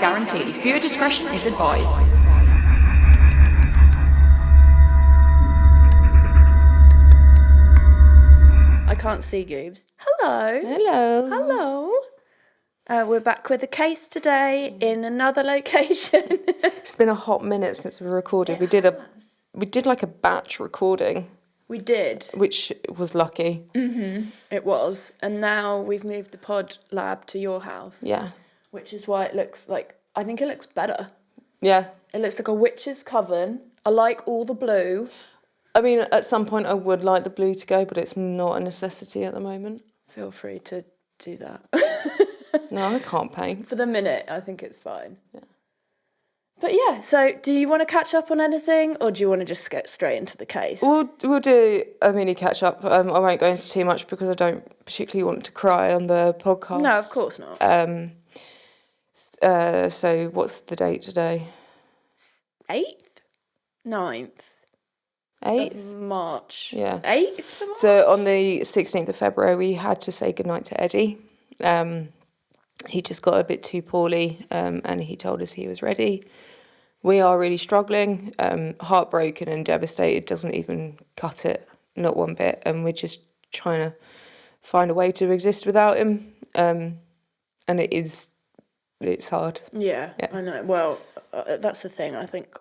guaranteed. Viewer discretion is advised. I can't see Goobs. Hello. Hello. We're back with a case today in another location. It's been a hot minute since we recorded. We did like a batch recording. We did. Which was lucky. Mm-hmm. It was. And now we've moved the pod lab to your house. Yeah. Which is why it looks like, I think it looks better. Yeah. It looks like a witch's coven. I like all the blue. I mean, at some point I would like the blue to go, but it's not a necessity at the moment. Feel free to do that. No, I can't paint. For the minute, I think it's fine. Yeah. But yeah, so do you want to catch up on anything, or do you want to just get straight into the case? We'll do a mini catch up. I won't go into too much because I don't particularly want to cry on the podcast. No, of course not. So what's the date today? 8th? 9th? 8th? March. Yeah. 8th of March? So on the 16th of February, we had to say goodnight to Eddie. He just got a bit too poorly, and he told us he was ready. We are really struggling, heartbroken and devastated, doesn't even cut it, not one bit. And we're just trying to find a way to exist without him. And it's hard. Yeah, I know. Well, that's the thing. I think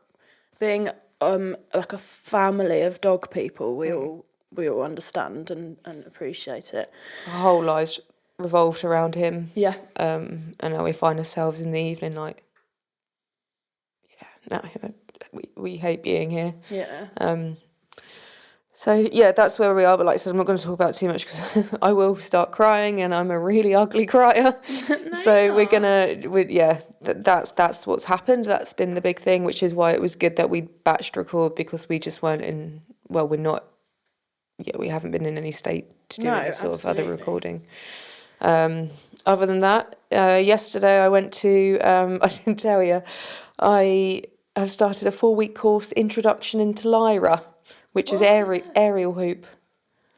being like a family of dog people, we all understand and appreciate it. Our whole lives revolved around him. Yeah. And now we find ourselves in the evening like, no, we hate being here. Yeah. So yeah, that's where we are. But like I said, I'm not going to talk about it too much because I will start crying, and I'm a really ugly crier. No, so that's what's happened. That's been the big thing, which is why it was good that we batched record, because we just weren't in. Well, we're not. Yeah, we haven't been in any state to do any sort of other recording. Other than that, yesterday I went to. I didn't tell you. I have started a 4-week course, Introduction into Lyra, which is aerial hoop.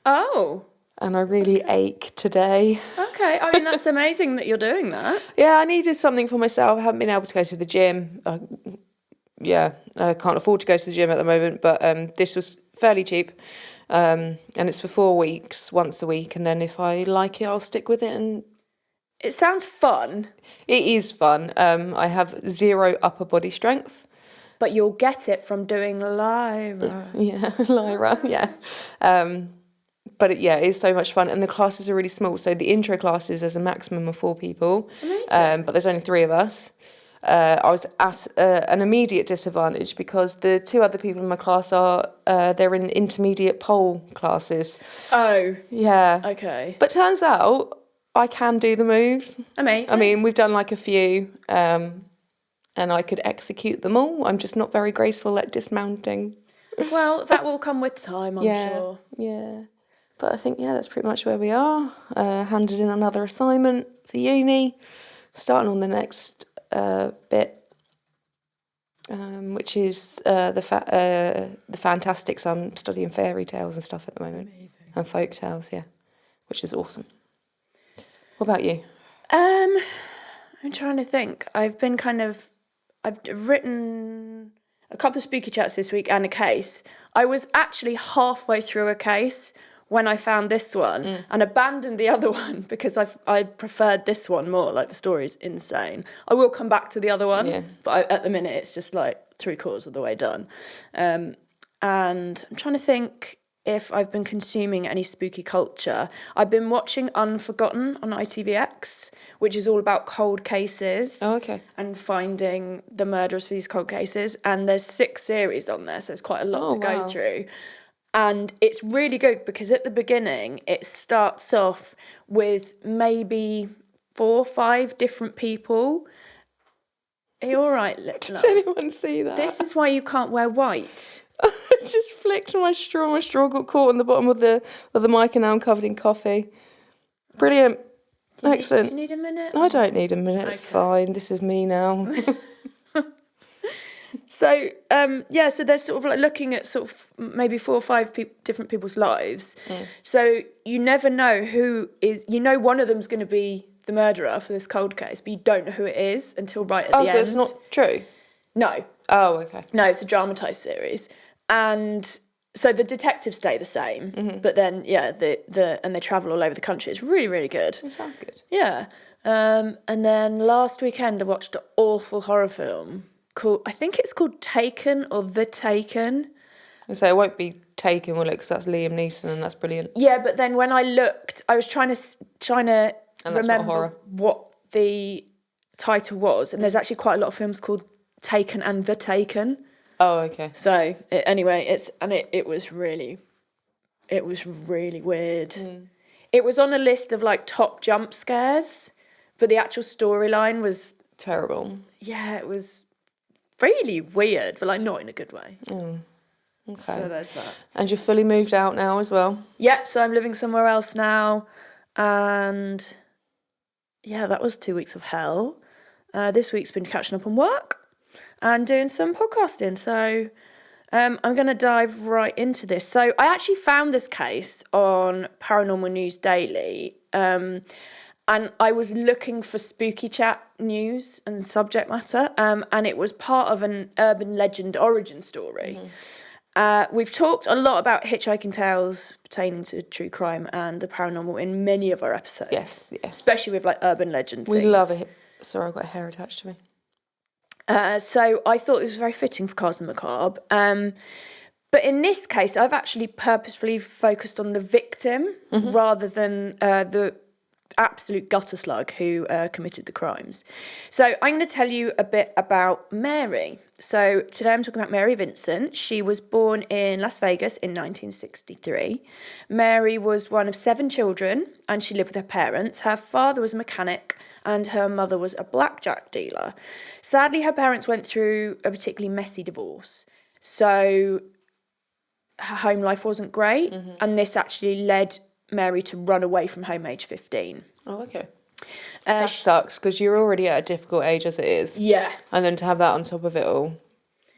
Oh. And I really ache today. Okay, I mean, that's amazing that you're doing that. Yeah, I needed something for myself. I haven't been able to go to the gym. I can't afford to go to the gym at the moment, but this was fairly cheap. And it's for 4 weeks, once a week. And then if I like it, I'll stick with it. And it sounds fun. It is fun. I have 0 upper body strength. But you'll get it from doing Lyra. Yeah, Lyra, yeah. But it is so much fun. And the classes are really small. So the intro classes, there's a maximum of 4 people. Amazing. But there's only 3 of us. I was at an immediate disadvantage because the 2 other people in my class they're in intermediate pole classes. Oh. Yeah. Okay. But turns out I can do the moves. Amazing. I mean, we've done like a few. And I could execute them all. I'm just not very graceful at dismounting. Well, that will come with time, I'm sure. Yeah. But I think, that's pretty much where we are. Handed in another assignment for uni. Starting on the next bit, which is the Fantastics. I'm studying fairy tales and stuff at the moment. Amazing. And folk tales, which is awesome. What about you? I'm trying to think. I've written a couple of spooky chats this week and a case. I was actually halfway through a case when I found this one and abandoned the other one because I preferred this one more. Like, the story's insane. I will come back to the other one, but at the minute it's just like 3/4 of the way done. And I'm trying to think if I've been consuming any spooky culture. I've been watching Unforgotten on ITVX, which is all about cold cases. Oh, okay. And finding the murderers for these cold cases. And there's 6 series on there, so it's quite a lot to go through. And it's really good because at the beginning, it starts off with maybe 4 or 5 different people. Are you all right, love? Does anyone see that? This is why you can't wear white. I just flicked my straw. My straw got caught on the bottom of the mic, and now I'm covered in coffee. Brilliant. Excellent. Do you need a minute? I don't need a minute. It's fine. This is me now. So, so they're sort of like looking at sort of maybe 4 or 5 different people's lives. So you never know who is, one of them's going to be the murderer for this cold case, but you don't know who it is until right at the end. Oh, so it's not true? No. Oh, okay. No, it's a dramatised series. And so the detectives stay the same, but then, and they travel all over the country. It's really, really good. It sounds good. Yeah. And then last weekend I watched an awful horror film I think it's called Taken or The Taken. And so it won't be Taken, will it? Because that's Liam Neeson and that's brilliant. Yeah, but then when I looked, I was trying to remember what the title was, and there's actually quite a lot of films called Taken and The Taken. Oh, okay. So anyway, it was really weird. It was on a list of like top jump scares, but the actual storyline was terrible. Yeah, it was really weird, but like not in a good way. Okay. So there's that. And you're fully moved out now as well? Yeah, so I'm living somewhere else now, and yeah, that was 2 weeks of hell. This week's been catching up on work and doing some podcasting, so I'm going to dive right into this. So I actually found this case on Paranormal News Daily, and I was looking for spooky chat news and subject matter, and it was part of an urban legend origin story. We've talked a lot about hitchhiking tales pertaining to true crime and the paranormal in many of our episodes. Yes. Especially with like urban legend things. We love it. Sorry, I've got a hair attached to me. So I thought this was very fitting for Cars and Macabre. But in this case, I've actually purposefully focused on the victim rather than the absolute gutter slug who committed the crimes. So I'm going to tell you a bit about Mary. So today I'm talking about Mary Vincent. She was born in Las Vegas in 1963. Mary was one of 7 children and she lived with her parents. Her father was a mechanic and her mother was a blackjack dealer. Sadly, her parents went through a particularly messy divorce. So her home life wasn't great, and this actually led Mary to run away from home age 15. Oh, okay. That sucks because you're already at a difficult age as it is. Yeah. And then to have that on top of it all.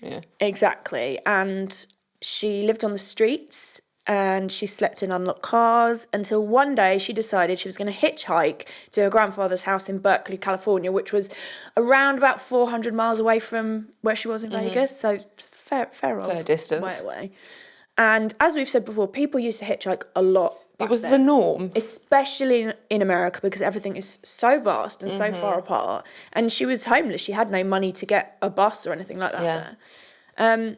Yeah. Exactly. And she lived on the streets and she slept in unlocked cars until one day she decided she was going to hitchhike to her grandfather's house in Berkeley, California, which was around about 400 miles away from where she was in Vegas. So fair distance. Way away. And as we've said before, people used to hitchhike a lot. It was the norm. Especially in America because everything is so vast and so far apart. And she was homeless. She had no money to get a bus or anything like that there.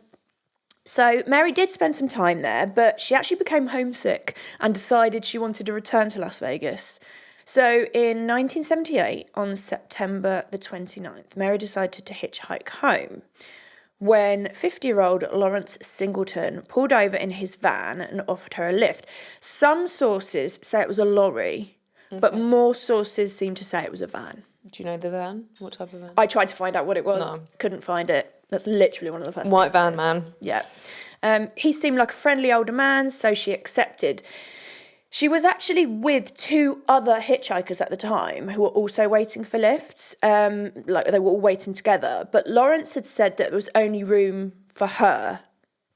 So Mary did spend some time there, but she actually became homesick and decided she wanted to return to Las Vegas. So in 1978, on September the 29th, Mary decided to hitchhike home when 50-year-old Lawrence Singleton pulled over in his van and offered her a lift. Some sources say it was a lorry, but more sources seem to say it was a van. Do you know the van? What type of van? I tried to find out what it was. No. Couldn't find it. That's literally one of the first White van man. Yeah. He seemed like a friendly older man, so she accepted. She was actually with 2 other hitchhikers at the time who were also waiting for lifts. Like they were all waiting together. But Lawrence had said that there was only room for her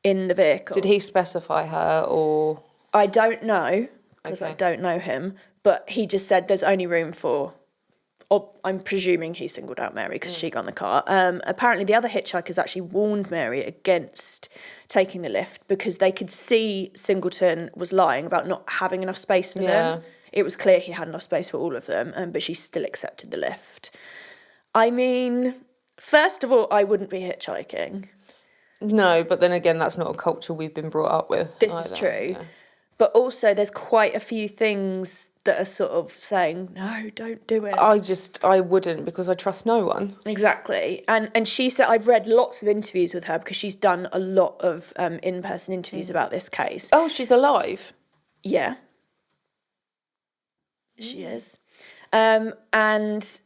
in the vehicle. Did he specify her or? I don't know, because I don't know him. But he just said there's only room for... Or I'm presuming he singled out Mary because she got in the car. Apparently the other hitchhikers actually warned Mary against taking the lift because they could see Singleton was lying about not having enough space for them. It was clear he had enough space for all of them, but she still accepted the lift. I mean, first of all, I wouldn't be hitchhiking. No, but then again, that's not a culture we've been brought up with. This is true. Yeah. But also there's quite a few things that are sort of saying, no, don't do it. I wouldn't because I trust no one. Exactly. And she said, I've read lots of interviews with her because she's done a lot of in-person interviews about this case. Oh, she's alive? Yeah. She is. And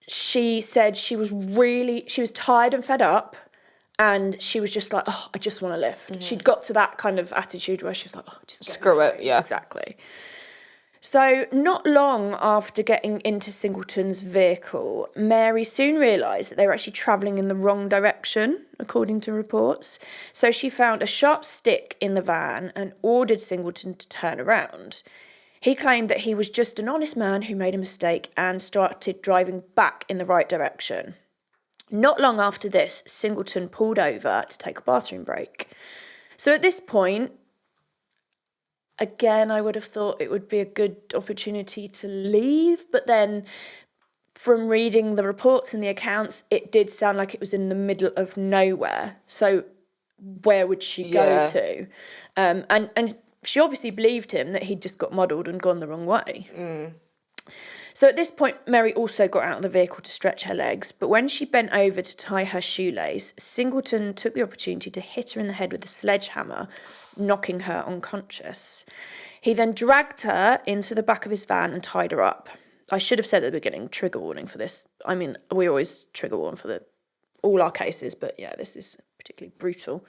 she said she was tired and fed up and she was just like, oh, I just want to lift. She'd got to that kind of attitude where she was like, oh, just screw it, yeah. Exactly. So not long after getting into Singleton's vehicle, Mary soon realised that they were actually travelling in the wrong direction, according to reports. So she found a sharp stick in the van and ordered Singleton to turn around. He claimed that he was just an honest man who made a mistake and started driving back in the right direction. Not long after this, Singleton pulled over to take a bathroom break. So at this point, again, I would have thought it would be a good opportunity to leave, but then from reading the reports and the accounts, it did sound like it was in the middle of nowhere. So where would she go to? And she obviously believed him that he'd just got muddled and gone the wrong way. So at this point, Mary also got out of the vehicle to stretch her legs, but when she bent over to tie her shoelace, Singleton took the opportunity to hit her in the head with a sledgehammer, knocking her unconscious. He then dragged her into the back of his van and tied her up. I should have said at the beginning, trigger warning for this. I mean, we always trigger warn for all our cases, but yeah, this is particularly brutal.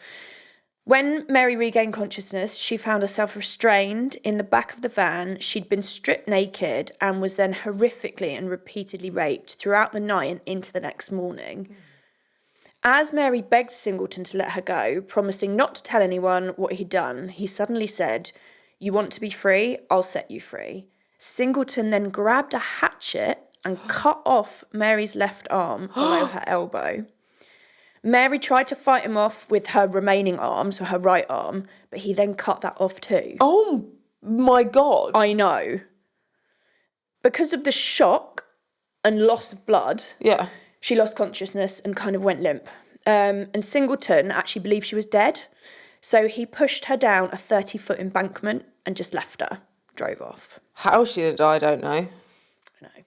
When Mary regained consciousness, she found herself restrained in the back of the van. She'd been stripped naked and was then horrifically and repeatedly raped throughout the night and into the next morning. As Mary begged Singleton to let her go, promising not to tell anyone what he'd done, he suddenly said, "You want to be free? I'll set you free." Singleton then grabbed a hatchet and cut off Mary's left arm below her elbow. Mary tried to fight him off with her remaining arm, so her right arm, but he then cut that off too. Oh my God. I know. Because of the shock and loss of blood, she lost consciousness and kind of went limp. And Singleton actually believed she was dead, so he pushed her down a 30-foot embankment and just left her, drove off. How she did die, I don't know. I know.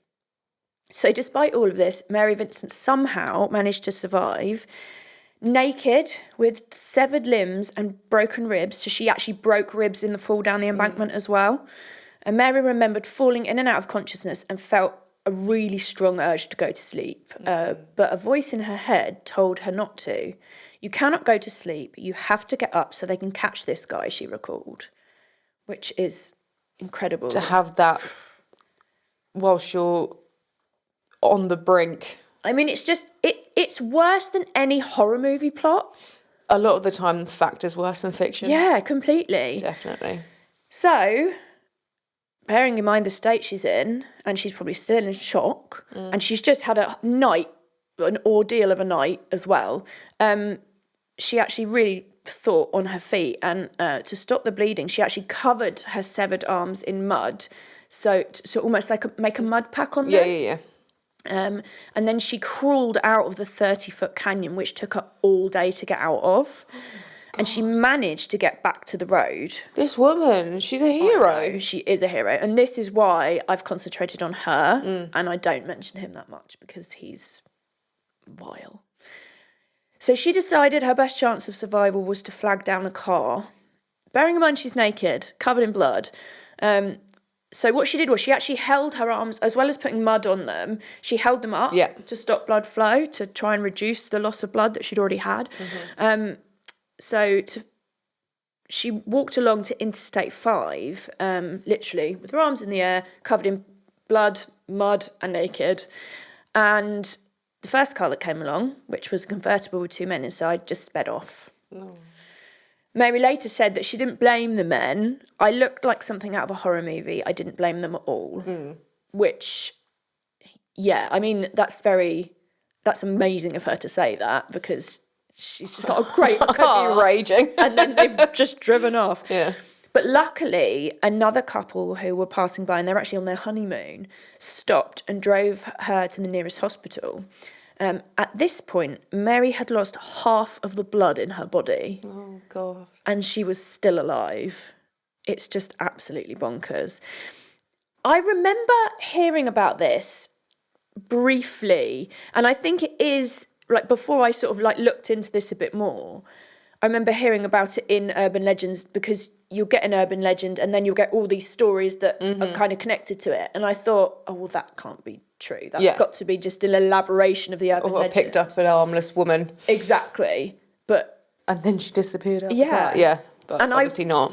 So despite all of this, Mary Vincent somehow managed to survive, naked with severed limbs and broken ribs. So she actually broke ribs in the fall down the embankment as well. And Mary remembered falling in and out of consciousness and felt a really strong urge to go to sleep. But a voice in her head told her not to. "You cannot go to sleep. You have to get up so they can catch this guy," she recalled, which is incredible. To have that whilst you're on the brink. I mean, it's just, it's worse than any horror movie plot. A lot of the time, fact is worse than fiction. Yeah, completely. Definitely. So, bearing in mind the state she's in, and she's probably still in shock, and she's just had an ordeal of a night as well, she actually really thought on her feet, and to stop the bleeding, she actually covered her severed arms in mud, so almost like make a mud pack on them. Yeah. And then she crawled out of the 30-foot canyon, which took her all day to get out of. And she managed to get back to the road. This woman, she's a hero. She is a hero. And this is why I've concentrated on her, and I don't mention him that much because he's vile. So she decided her best chance of survival was to flag down a car. Bearing in mind she's naked, covered in blood. So what she did was she actually held her arms, as well as putting mud on them, she held them up to stop blood flow, to try and reduce the loss of blood that she'd already had. She walked along to Interstate 5, literally, with her arms in the air, covered in blood, mud, and naked. And the first car that came along, which was a convertible with two men inside, just sped off. Oh. Mary later said that she didn't blame the men. "I looked like something out of a horror movie. I didn't blame them at all." Which, yeah, I mean, that's amazing of her to say that, because she's just not a great car. I'd be raging. And then they've just driven off. Yeah. But luckily, another couple who were passing by, and they were actually on their honeymoon, stopped and drove her to the nearest hospital. At this point, Mary had lost half of the blood in her body. Oh, God. And she was still alive. It's just absolutely bonkers. I remember hearing about this briefly, and I think it is, like, before I sort of, like, looked into this a bit more, I remember hearing about it in urban legends, because you'll get an urban legend and then you'll get all these stories that are kind of connected to it. And I thought, oh, well, that can't be true. That's got to be just an elaboration of the urban legend. Picked up an harmless woman. Exactly. And then she disappeared after Yeah. that. Yeah, but and obviously not.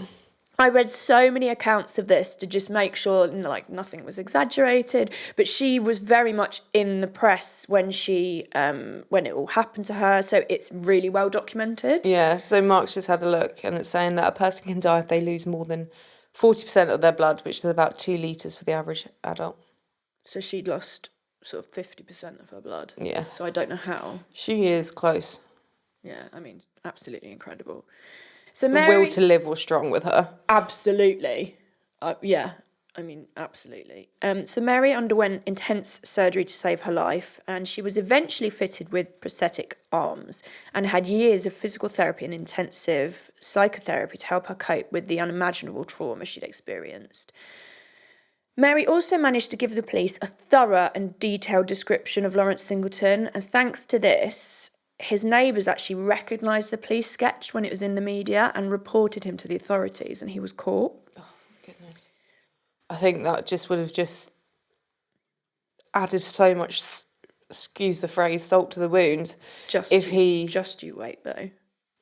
I read so many accounts of this to just make sure, like, nothing was exaggerated. But she was very much in the press when it all happened to her. So it's really well documented. Yeah. So Mark's just had a look, and it's saying that a person can die if they lose more than 40% of their blood, which is about 2 litres for the average adult. So she'd lost sort of 50% of her blood. Yeah. So I don't know how. She is close. Yeah, I mean, absolutely incredible. So The Mary... will to live was strong with her. Absolutely. Yeah, I mean, absolutely. So Mary underwent intense surgery to save her life, and she was eventually fitted with prosthetic arms and had years of physical therapy and intensive psychotherapy to help her cope with the unimaginable trauma she'd experienced. Mary also managed to give the police a thorough and detailed description of Lawrence Singleton, and thanks to this, his neighbours actually recognised the police sketch when it was in the media and reported him to the authorities, and he was caught. Oh, goodness. I think that just would have just added so much, excuse the phrase, salt to the wound. Just you wait, though.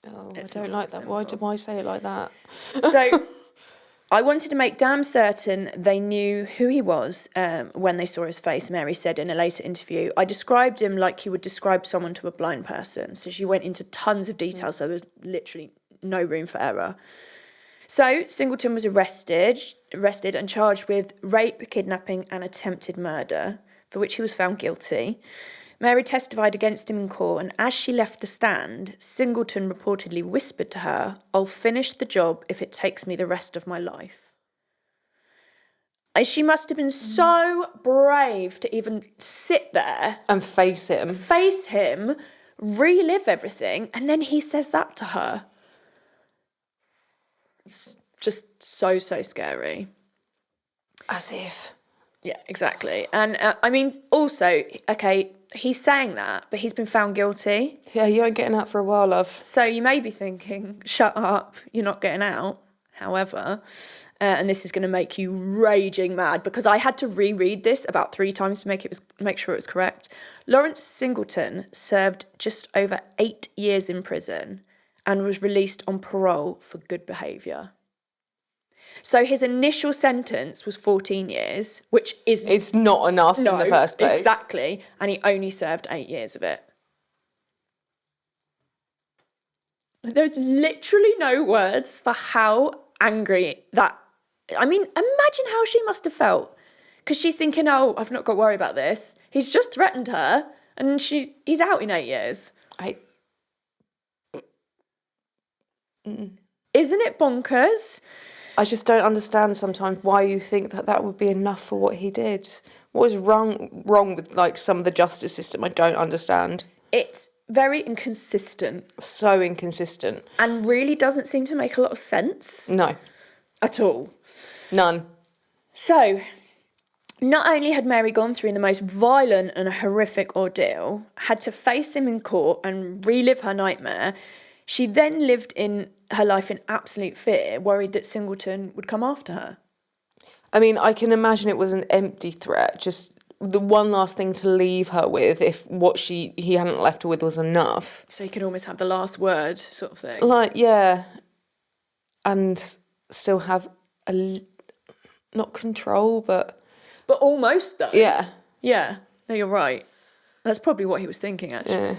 Oh, I don't like that. Why do I say it like that? So... I wanted to make damn certain they knew who he was when they saw his face, Mary said in a later interview. I described him like you would describe someone to a blind person. So she went into tons of detail, so there was literally no room for error. So Singleton was arrested and charged with rape, kidnapping and attempted murder, for which he was found guilty. Mary testified against him in court, and as she left the stand, Singleton reportedly whispered to her, "I'll finish the job if it takes me the rest of my life." And she must have been so brave to even sit there and face him, relive everything, and then he says that to her. It's just so scary. As if. Yeah, exactly. And I mean, also, okay, he's saying that, but he's been found guilty. Yeah, you ain't getting out for a while, love. So you may be thinking, shut up, you're not getting out. However, and this is going to make you raging mad, because I had to reread this about 3 times to make sure it was correct. Lawrence Singleton served just over 8 years in prison and was released on parole for good behaviour. So his initial sentence was 14 years, which is... It's not enough in the first place. Exactly. And he only served 8 years of it. There's literally no words for how angry that... I mean, imagine how she must have felt. Because she's thinking, oh, I've not got to worry about this. He's just threatened her, and he's out in 8 years. Isn't it bonkers? I just don't understand sometimes why you think that would be enough for what he did. What is wrong with like some of the justice system? I don't understand. It's very inconsistent. So inconsistent. And really doesn't seem to make a lot of sense. No. At all. None. So, not only had Mary gone through the most violent and horrific ordeal, had to face him in court and relive her nightmare, she then lived in her life in absolute fear, worried that Singleton would come after her. I mean, I can imagine it was an empty threat, just the one last thing to leave her with if what he hadn't left her with was enough. So he could almost have the last word sort of thing. Like, yeah. And still have not control, but... But almost, though. Yeah. Yeah. No, you're right. That's probably what he was thinking, actually. Yeah.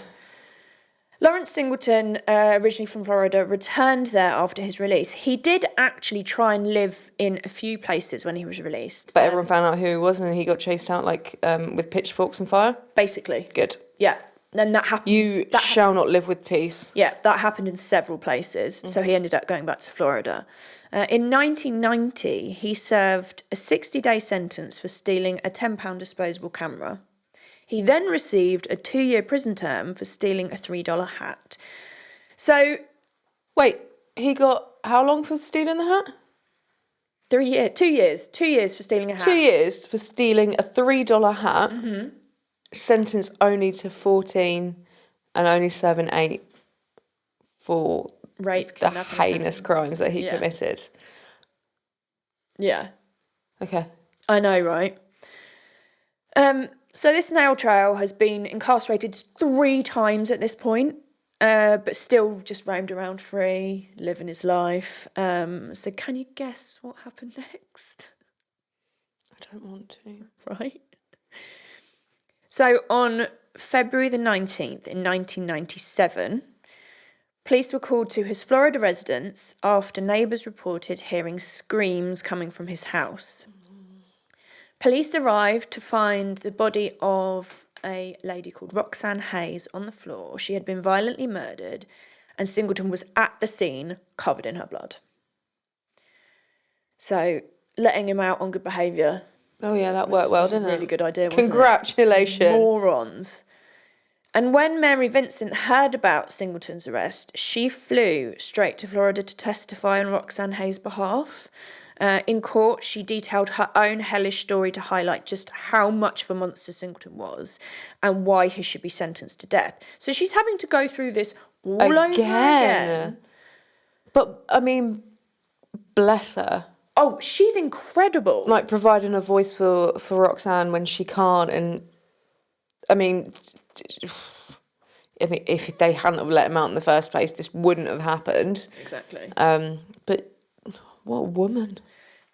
Lawrence Singleton, originally from Florida, returned there after his release. He did actually try and live in a few places when he was released. But everyone found out who he was, and he got chased out with pitchforks and fire? Basically. Good. Yeah. And that happened. You shall not live with peace. Yeah, that happened in several places. Mm-hmm. So he ended up going back to Florida. In 1990, he served a 60-day sentence for stealing a £10 disposable camera. He then received a 2-year prison term for stealing a $3 hat. So... Wait, he got how long for stealing the hat? 2 years. 2 years for stealing a hat. 2 years for stealing a $3 hat. Mm-hmm. Sentenced only to 14 and only serving 8 for rape, the heinous crimes that he committed. Yeah. Okay. I know, right? So this nail trail has been incarcerated 3 times at this point, but still just roamed around free, living his life. So can you guess what happened next? I don't want to. Right? So on February the 19th in 1997, Police were called to his Florida residence after neighbours reported hearing screams coming from his house. Police arrived to find the body of a lady called Roxanne Hayes on the floor. She had been violently murdered, and Singleton was at the scene, covered in her blood. So, letting him out on good behaviour. Oh yeah, that worked well, didn't it? Really good idea, wasn't Congratulations. it? Morons. And when Mary Vincent heard about Singleton's arrest, she flew straight to Florida to testify on Roxanne Hayes' behalf. In court, she detailed her own hellish story to highlight just how much of a monster Singleton was and why he should be sentenced to death. So she's having to go through this all over again. But, I mean, bless her. Oh, she's incredible. Like, providing a voice for Roxanne when she can't. And, I mean, if they hadn't have let him out in the first place, this wouldn't have happened. Exactly. But what a woman.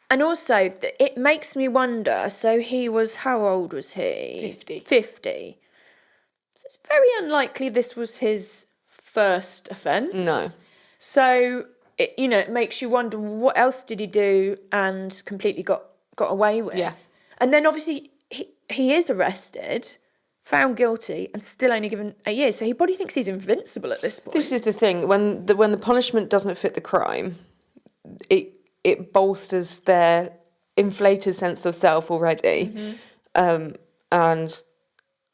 And also, it makes me wonder, so he was, how old was he? 50. So it's very unlikely this was his first offence. No. So, it makes you wonder, what else did he do and completely got away with? Yeah. And then obviously, he is arrested, found guilty, and still only given 8 years. So he probably thinks he's invincible at this point. This is the thing. When the punishment doesn't fit the crime, it bolsters their inflated sense of self already. And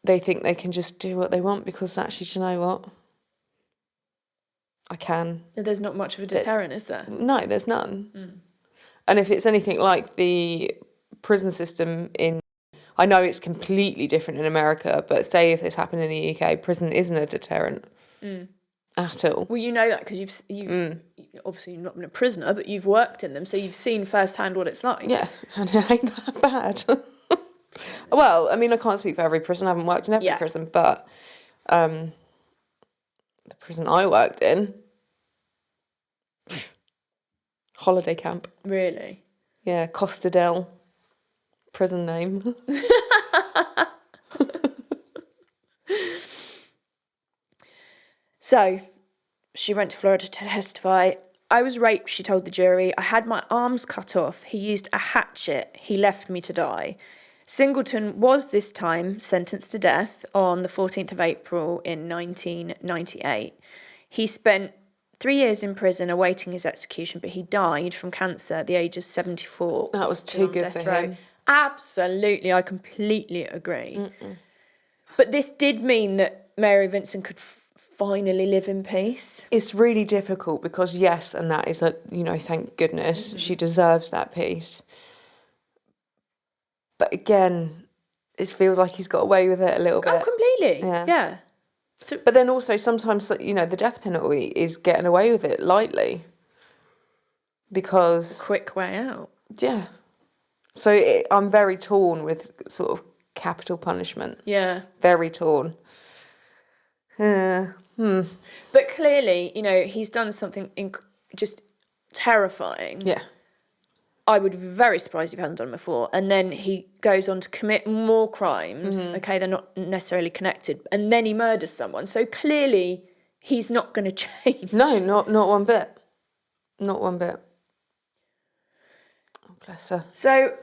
they think they can just do what they want because actually, do you know what? I can. There's not much of a deterrent, is there? No, there's none. And if it's anything like the prison system I know it's completely different in America, but say if this happened in the UK, prison isn't a deterrent at all. Well, you know that because you've obviously you've not been a prisoner, but you've worked in them, so you've seen firsthand what it's like. Yeah, and it ain't that bad. Well, I mean, I can't speak for every prison. I haven't worked in every prison, but the prison I worked in, holiday camp. Really? Yeah, Costa del, prison name. So, she went to Florida to testify. I was raped, she told the jury. I had my arms cut off. He used a hatchet. He left me to die. Singleton was this time sentenced to death on the 14th of April in 1998. He spent 3 years in prison awaiting his execution, but he died from cancer at the age of 74. That was too good for him. Absolutely, I completely agree. But this did mean that Mary Vincent could finally live in peace. It's really difficult because, yes, and that is, thank goodness, she deserves that peace. But again, it feels like he's got away with it a little bit. Oh, completely. Yeah. But then also sometimes, the death penalty is getting away with it lightly. Because... a quick way out. Yeah. So I'm very torn with sort of capital punishment. Yeah. Very torn. But clearly, he's done something just terrifying. Yeah. I would be very surprised if he hasn't done it before. And then he goes on to commit more crimes. Okay, they're not necessarily connected. And then he murders someone. So clearly, he's not going to change. No, not one bit. Not one bit. Oh, bless her. So,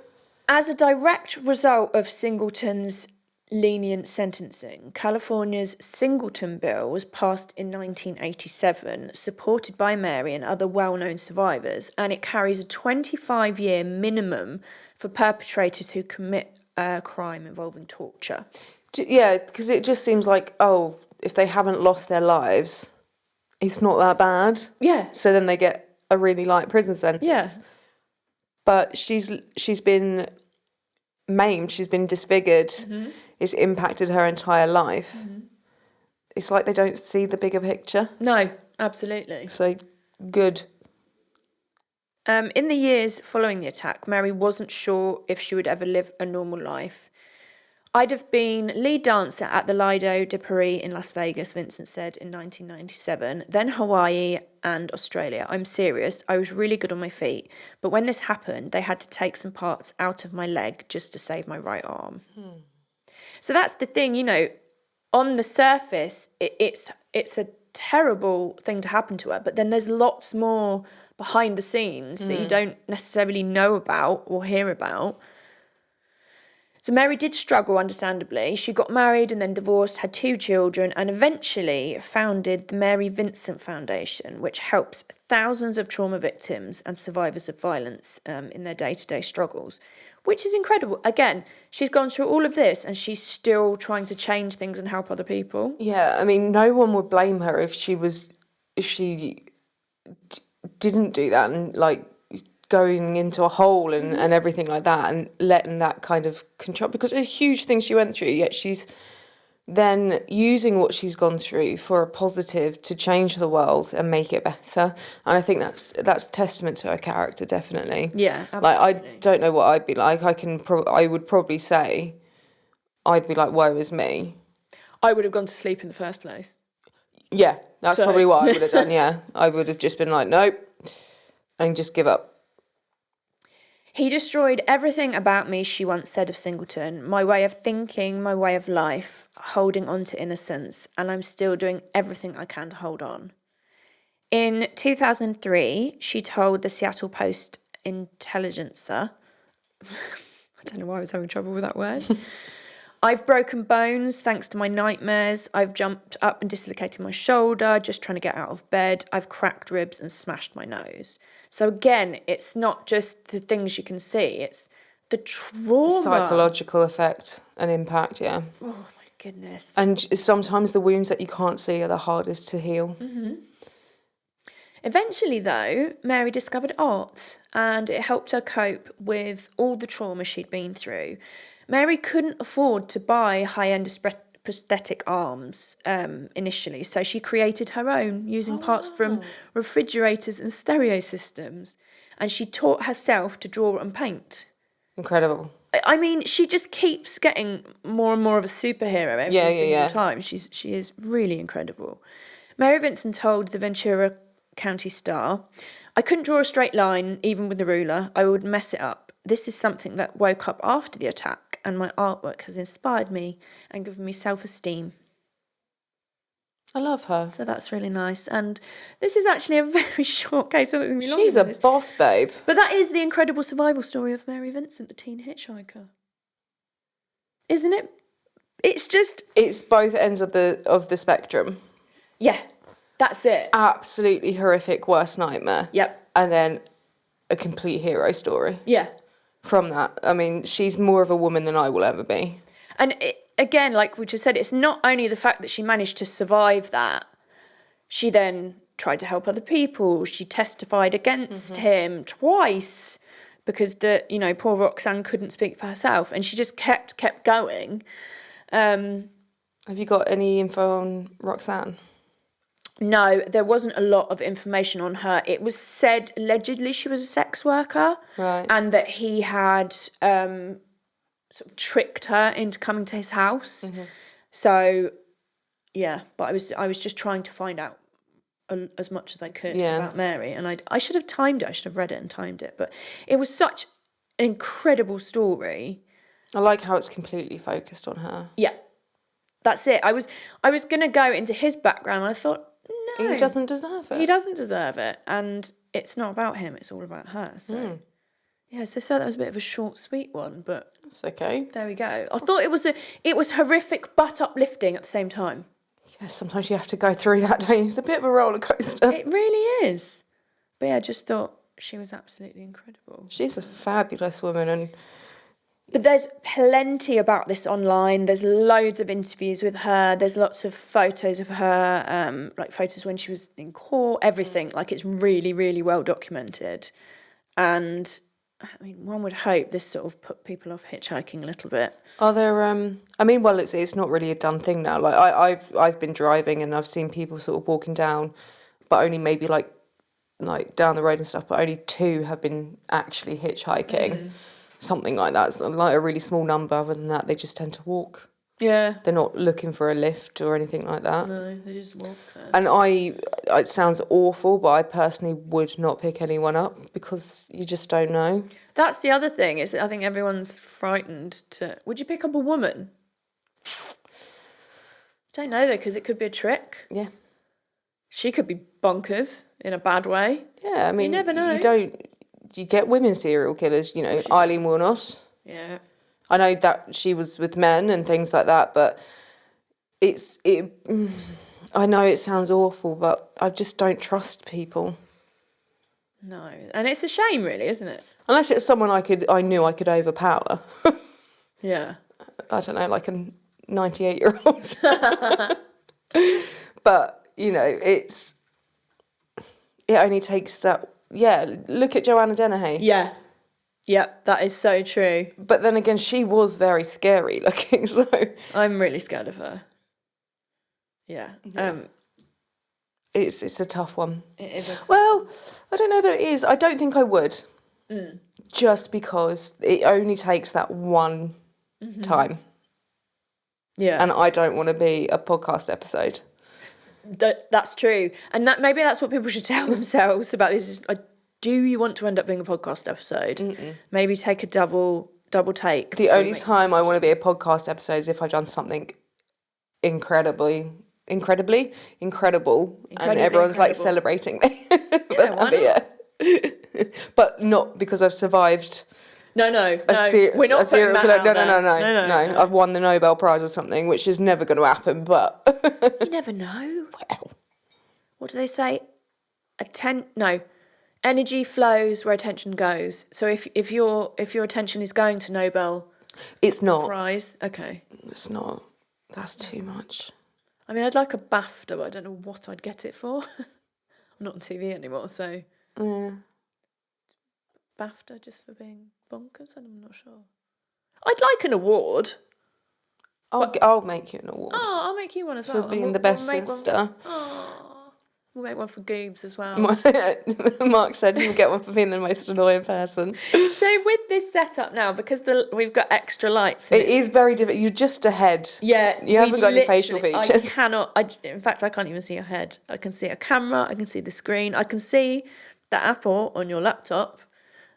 as a direct result of Singleton's lenient sentencing, California's Singleton Bill was passed in 1987, supported by Mary and other well-known survivors, and it carries a 25-year minimum for perpetrators who commit a crime involving torture. Yeah, because it just seems like, if they haven't lost their lives, it's not that bad. Yeah. So then they get a really light prison sentence. Yeah. But she's been maimed, she's been disfigured. It's impacted her entire life. It's like they don't see the bigger picture. No, absolutely. So, good. In the years following the attack, Mary wasn't sure if she would ever live a normal life. I'd have been lead dancer at the Lido de Paris in Las Vegas, Vincent said in 1997, then Hawaii and Australia. I'm serious, I was really good on my feet, but when this happened, they had to take some parts out of my leg just to save my right arm. So that's the thing, on the surface, it's a terrible thing to happen to her, but then there's lots more behind the scenes that you don't necessarily know about or hear about. So Mary did struggle, understandably. She got married and then divorced, had 2 children, and eventually founded the Mary Vincent Foundation, which helps thousands of trauma victims and survivors of violence in their day-to-day struggles, which is incredible. Again, she's gone through all of this and she's still trying to change things and help other people. Yeah, I mean, no one would blame her if she didn't do that and, like, going into a hole and everything like that, and letting that kind of control, because it's a huge thing she went through, yet she's then using what she's gone through for a positive to change the world and make it better. And I think that's testament to her character, definitely. Yeah, absolutely. Like, I don't know what I'd be like. I would probably say I'd be like, woe is me. I would have gone to sleep in the first place. Yeah, that's probably what I would have done, yeah. I would have just been like, nope, and just give up. He destroyed everything about me, she once said of Singleton. My way of thinking, my way of life, holding on to innocence, and I'm still doing everything I can to hold on. In 2003, she told the Seattle Post Intelligencer, I don't know why I was having trouble with that word, I've broken bones thanks to my nightmares. I've jumped up and dislocated my shoulder just trying to get out of bed. I've cracked ribs and smashed my nose. So again, it's not just the things you can see, it's the trauma. The psychological effect and impact, yeah. Oh my goodness. And sometimes the wounds that you can't see are the hardest to heal. Mm-hmm. Eventually, though, Mary discovered art and it helped her cope with all the trauma she'd been through. Mary couldn't afford to buy high-end prosthetic arms initially, so she created her own using parts from refrigerators and stereo systems, and she taught herself to draw and paint. Incredible. I mean, she just keeps getting more and more of a superhero every single time. She is really incredible. Mary Vincent told the Ventura County Star, I couldn't draw a straight line, even with the ruler. I would mess it up. This is something that woke up after the attack, and my artwork has inspired me and given me self-esteem. I love her. So that's really nice. And this is actually a very short case. So she's a boss, babe. But that is the incredible survival story of Mary Vincent, the teen hitchhiker. Isn't it? It's both ends of the spectrum. Yeah, that's it. Absolutely horrific, worst nightmare. Yep. And then a complete hero story. Yeah. From that. I mean, she's more of a woman than I will ever be. And again, like we just said, it's not only the fact that she managed to survive that, she then tried to help other people. She testified against him twice because poor Roxanne couldn't speak for herself, and she just kept going. Have you got any info on Roxanne? No, there wasn't a lot of information on her. It was said allegedly she was a sex worker, right, and that he had sort of tricked her into coming to his house. So, yeah, but I was just trying to find out as much as I could about Mary, and I should have timed it. I should have read it and timed it, but it was such an incredible story. I like how it's completely focused on her. Yeah, that's it. I was going to go into his background, and I thought, no, he doesn't deserve it. He doesn't deserve it, and it's not about him. It's all about her. So, yeah. So that was a bit of a short, sweet one, but it's okay. There we go. I thought it was horrific but uplifting at the same time. Yeah, sometimes you have to go through that, don't you? It's a bit of a roller coaster. It really is. But yeah, I just thought she was absolutely incredible. She's a fabulous woman, But there's plenty about this online. There's loads of interviews with her. There's lots of photos of her, like photos when she was in court, everything. Like, it's really, really well documented. And, I mean, one would hope this sort of put people off hitchhiking a little bit. Are there, it's not really a done thing now. Like, I've been driving and I've seen people sort of walking down, but only maybe like down the road and stuff, but only 2 have been actually hitchhiking. Something like that. It's like a really small number. Other than that, they just tend to walk. Yeah. They're not looking for a lift or anything like that. No, they just walk there. And it sounds awful, but I personally would not pick anyone up because you just don't know. That's the other thing, is I think everyone's frightened to... Would you pick up a woman? Don't know, though, because it could be a trick. Yeah. She could be bonkers in a bad way. Yeah, I mean, you never know. You get women serial killers, you know, Eileen Wuornos. Yeah. I know that she was with men and things like that, but I know it sounds awful, but I just don't trust people. No, and it's a shame, really, isn't it? Unless it's someone I knew I could overpower. Yeah. I don't know, like a 98-year-old. But, you know, it only takes that. Yeah, look at Joanna Dennehy. Yeah. Yeah, that is so true. But then again, she was very scary looking, so... I'm really scared of her. Yeah. It's a tough one. It is a tough Well, I don't know that it is. I don't think I would. Just because it only takes that one time. Yeah. And I don't want to be a podcast episode. That's true. And maybe that's what people should tell themselves about this. Do you want to end up being a podcast episode? Maybe take a double take. The only time I want to be a podcast episode is if I've done something incredible, and everyone's like celebrating me. Yeah, why not? But not because I've survived. No. We're not putting that out there. No. I've won the Nobel Prize or something, which is never going to happen. But you never know. Well, what do they say? Energy flows where attention goes. So if your attention is going to Nobel, it's not Prize. Okay, it's not. That's too much. I mean, I'd like a BAFTA, but I don't know what I'd get it for. I'm not on TV anymore, so BAFTA just for being bonkers. I'm not sure. I'd like an award. I'll make you an award. Oh, I'll make you one as well. For being the best sister. We'll make one for Goobs as well. Mark said you can get one for being the most annoying person. So with this setup now, because we've got extra lights. It is very difficult. You're just a head. Yeah. You haven't got any facial features. In fact, I can't even see your head. I can see a camera. I can see the screen. I can see the Apple on your laptop.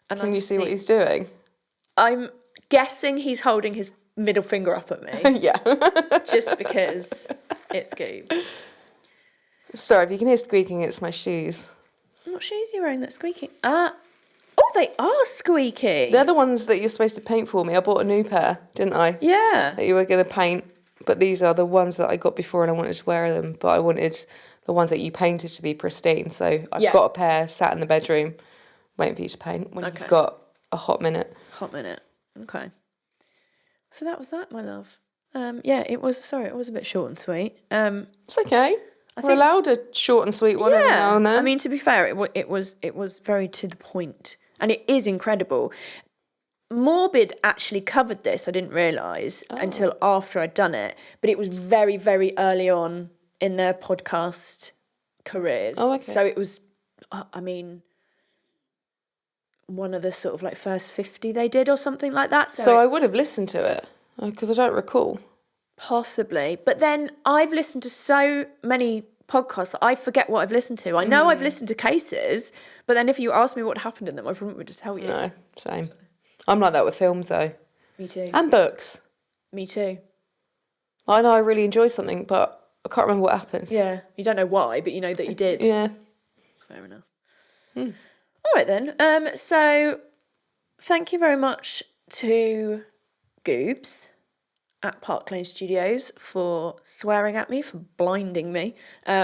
And can you see what he's doing? I'm guessing he's holding his middle finger up at me. Yeah. Just because it's Goobs. Sorry, if you can hear squeaking, it's my shoes. What shoes are you wearing that's squeaking? Oh, they are squeaky. They're the ones that you're supposed to paint for me. I bought a new pair, didn't I? Yeah. That you were going to paint. But these are the ones that I got before and I wanted to wear them. But I wanted the ones that you painted to be pristine. So I've got a pair sat in the bedroom waiting for you to paint when you've got a hot minute. Okay. So that was that, my love. It was a bit short and sweet. It's okay. We're allowed a short and sweet one every now and then. I mean, to be fair, it was very to the point, and it is incredible. Morbid actually covered this. I didn't realise until after I'd done it, but it was very, very early on in their podcast careers. Oh, okay. So it was, I mean, one of the sort of like first 50 they did or something like that. So I would have listened to it because I don't recall. Possibly. But then I've listened to so many podcasts that I forget what I've listened to. I know I've listened to cases, but then if you ask me what happened in them, I probably would just tell you. No, same. I'm like that with films though. Me too. And books. Me too. I know I really enjoy something, but I can't remember what happens. Yeah. You don't know why, but you know that you did. Yeah. Fair enough. All right then. So thank you very much to Goobs at Park Lane Studios for swearing at me, for blinding me,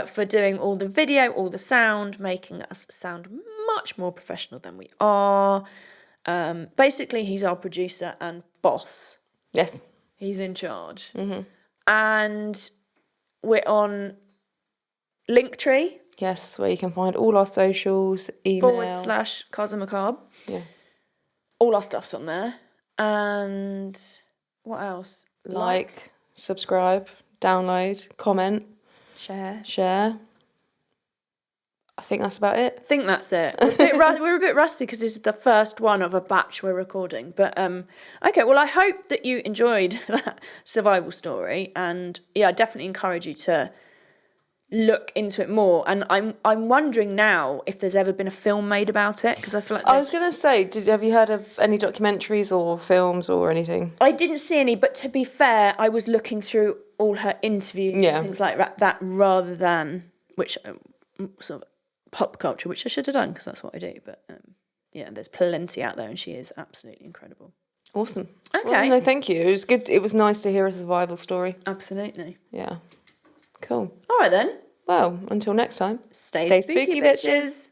for doing all the video, all the sound, making us sound much more professional than we are. Basically, he's our producer and boss. Yes. He's in charge. Mm-hmm. And we're on Linktree. Yes, where you can find all our socials, email. /Casa Macabre. Yeah. All our stuff's on there. And what else? Like, subscribe, download, comment, share. I think that's about it. I think that's it. We're a bit rusty because this is the first one of a batch we're recording. But okay, well, I hope that you enjoyed that survival story, and I definitely encourage you to look into it more. And I'm wondering now if there's ever been a film made about it, because I feel like I was going to say, have you heard of any documentaries or films or anything? I didn't see any, but to be fair, I was looking through all her interviews and things like that rather than, which sort of pop culture, which I should have done because that's what I do. But yeah, there's plenty out there, and she is absolutely incredible. Awesome. Okay. Well, no, thank you. It was good. It was nice to hear a survival story. Absolutely. Yeah. Cool. All right then. Well, until next time. Stay spooky, bitches.